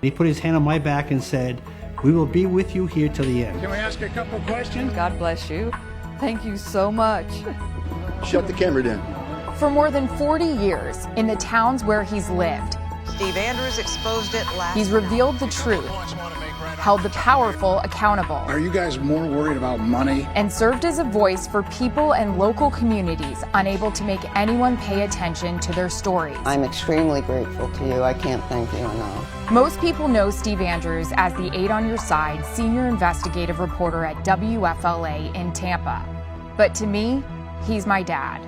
He put his hand on my back and said, "We will be with you here till the end." Can we ask a couple questions? God bless you. Thank you so much. Shut the camera down. For more than 40 years, in the towns where he's lived, Steve Andrews exposed it last he's revealed the truth, held the powerful accountable, Are you guys more worried about money? and served as a voice for people and local communities unable to make anyone pay attention to their stories. I'm extremely grateful to you. I can't thank you enough. Most people know Steve Andrews as the 8 on Your Side senior investigative reporter at WFLA in Tampa. But to me, he's my dad.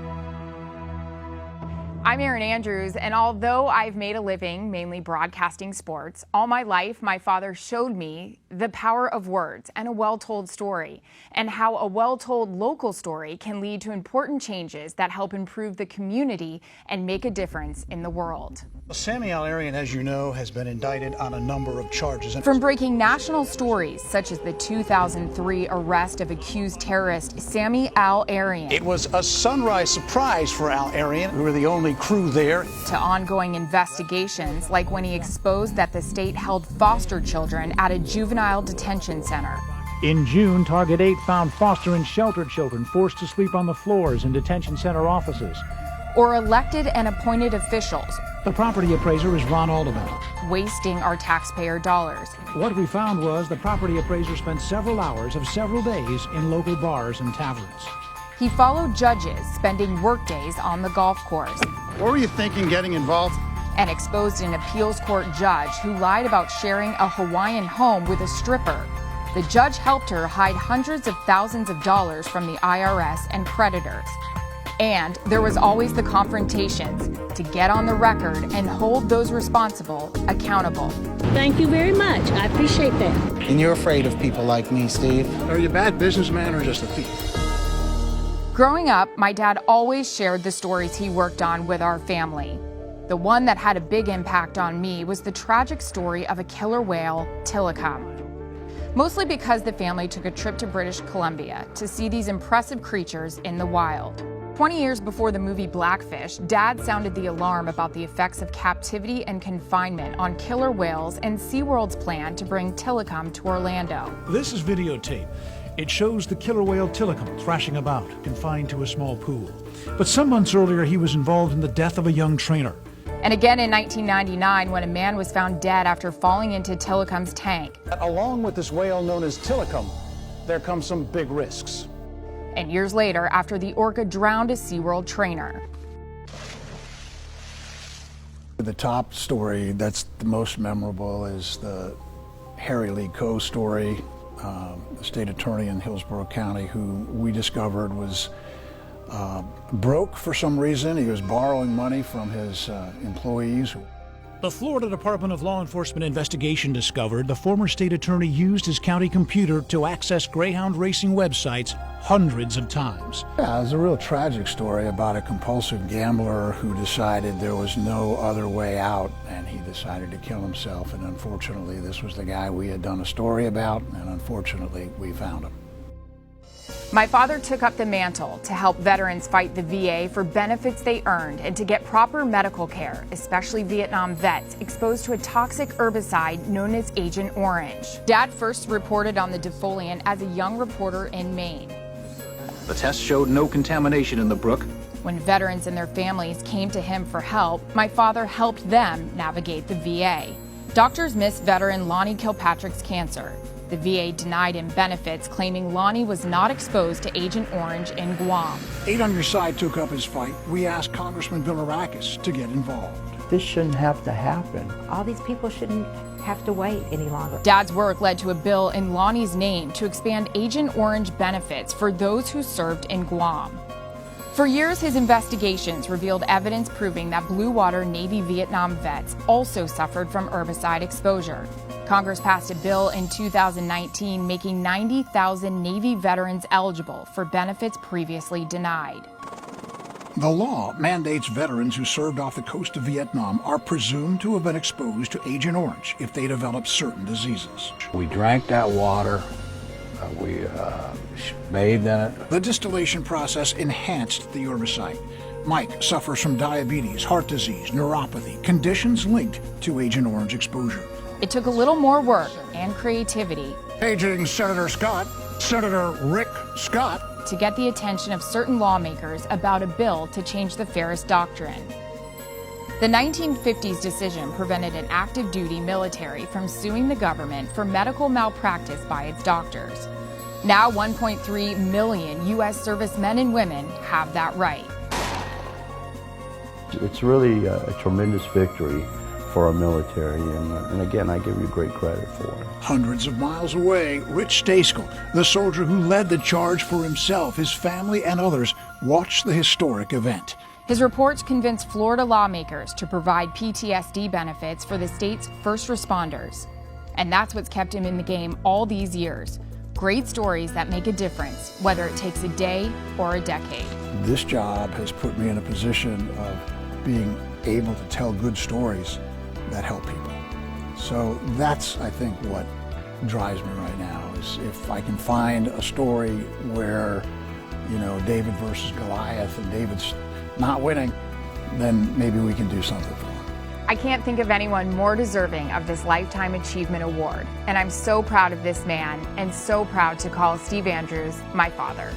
I'm Erin Andrews, and although I've made a living mainly broadcasting sports, all my life my father showed me the power of words and a well-told story, and how a well-told local story can lead to important changes that help improve the community and make a difference in the world. Sammy Al-Arian, as you know, has been indicted on a number of charges. From breaking national stories, such as the 2003 arrest of accused terrorist Sammy Al-Arian. It was a sunrise surprise for Al-Arian. We were the only crew there. To ongoing investigations, like when he exposed that the state held foster children at a juvenile detention center. In June, Target 8 found foster and shelter children forced to sleep on the floors in detention center offices. Or elected and appointed officials. The property appraiser is Ron Alderman. Wasting our taxpayer dollars. What we found was the property appraiser spent several hours of several days in local bars and taverns. He followed judges spending workdays on the golf course. What were you thinking getting involved? And exposed an appeals court judge who lied about sharing a Hawaiian home with a stripper. The judge helped her hide hundreds of thousands of dollars from the IRS and creditors. And there was always the confrontations to get on the record and hold those responsible accountable. Thank you very much. I appreciate that. And you're afraid of people like me, Steve? Are you a bad businessman or just a thief? Growing up, my dad always shared the stories he worked on with our family. The one that had a big impact on me was the tragic story of a killer whale, Tilikum. Mostly because the family took a trip to British Columbia to see these impressive creatures in the wild. 20 years before the movie Blackfish, Dad sounded the alarm about the effects of captivity and confinement on killer whales and SeaWorld's plan to bring Tilikum to Orlando. This is videotape. It shows the killer whale Tilikum thrashing about, confined to a small pool. But some months earlier, he was involved in the death of a young trainer. And again in 1999, when a man was found dead after falling into Tilikum's tank. Along with this whale known as Tilikum, there come some big risks. And years later, after the orca drowned a SeaWorld trainer. The top story that's the most memorable is the Harry Lee Coe story, the state attorney in Hillsborough County, who we discovered was broke for some reason. He was borrowing money from his employees. The Florida Department of Law Enforcement investigation discovered the former state attorney used his county computer to access Greyhound racing websites hundreds of times. Yeah, it was a real tragic story about a compulsive gambler who decided there was no other way out, and he decided to kill himself. And unfortunately, this was the guy we had done a story about, and unfortunately, we found him. My father took up the mantle to help veterans fight the VA for benefits they earned and to get proper medical care, especially Vietnam vets exposed to a toxic herbicide known as Agent Orange. Dad first reported on the defoliant as a young reporter in Maine. The test showed no contamination in the brook. When veterans and their families came to him for help, my father helped them navigate the VA. Doctors missed veteran Lonnie Kilpatrick's cancer. The VA denied him benefits, claiming Lonnie was not exposed to Agent Orange in Guam. 8 on Your Side took up his fight. We asked Congressman Bilirakis to get involved. This shouldn't have to happen. All these people shouldn't have to wait any longer. Dad's work led to a bill in Lonnie's name to expand Agent Orange benefits for those who served in Guam. For years, his investigations revealed evidence proving that Blue Water Navy Vietnam vets also suffered from herbicide exposure. Congress passed a bill in 2019 making 90,000 Navy veterans eligible for benefits previously denied. The law mandates veterans who served off the coast of Vietnam are presumed to have been exposed to Agent Orange if they develop certain diseases. We drank that water. We bathed in it. The distillation process enhanced the herbicide. Mike suffers from diabetes, heart disease, neuropathy, conditions linked to Agent Orange exposure. It took a little more work and creativity Paging Senator Scott, Senator Rick Scott, to get the attention of certain lawmakers about a bill to change the Ferris Doctrine. The 1950s decision prevented an active duty military from suing the government for medical malpractice by its doctors. Now 1.3 million U.S. servicemen and women have that right. It's really a tremendous victory for our military, and again, I give you great credit for it. Hundreds of miles away, Rich Stayskull, the soldier who led the charge for himself, his family, and others, watched the historic event. His reports convinced Florida lawmakers to provide PTSD benefits for the state's first responders. And that's what's kept him in the game all these years. Great stories that make a difference, whether it takes a day or a decade. This job has put me in a position of being able to tell good stories that help people. So that's, I think, what drives me right now, is if I can find a story where, you know, David versus Goliath and David's not winning, then maybe we can do something for him. I can't think of anyone more deserving of this Lifetime Achievement Award, and I'm so proud of this man and so proud to call Steve Andrews my father.